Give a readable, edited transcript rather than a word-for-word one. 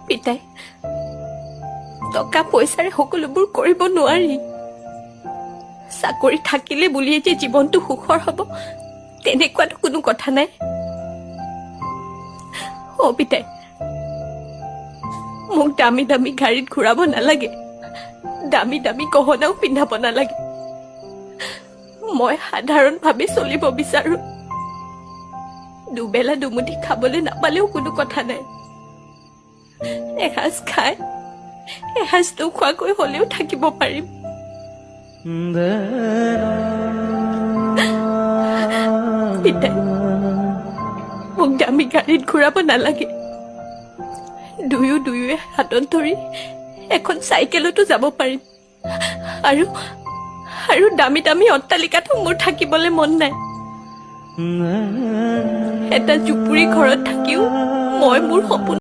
পিতাই, টকা পইচাৰে সকলোবোৰ কৰিব নোৱাৰি। চাকৰি থাকিলে বুলিয়ে যে জীৱনটো সুখৰ হ'ব তেনেকুৱাতো কোনো কথা নাই। পিতাই, মোক দামী দামী গাড়ীত ঘূৰাব নালাগে, দামী দামী গহনাও পিন্ধাব নালাগে। মই সাধাৰণভাৱে চলিব বিচাৰো। দুবেলা দুমুঠি খাবলৈ নাপালেও কোনো কথা নাই। এসাঁজ খাই এসাঁজ নোখোৱাকৈ হলেও থাকিব পাৰিম। পিতাই, মোক দামী গাড়ীত ঘূৰাব নালাগে। দুয়োৱে হাতত ধৰি এখন চাইকেলতো যাব পাৰিম। আৰু দামী দামী অট্টালিকাতো মোৰ থাকিবলৈ মন নাই। এটা জুপুৰি ঘৰত থাকিও মই মোৰ সপোন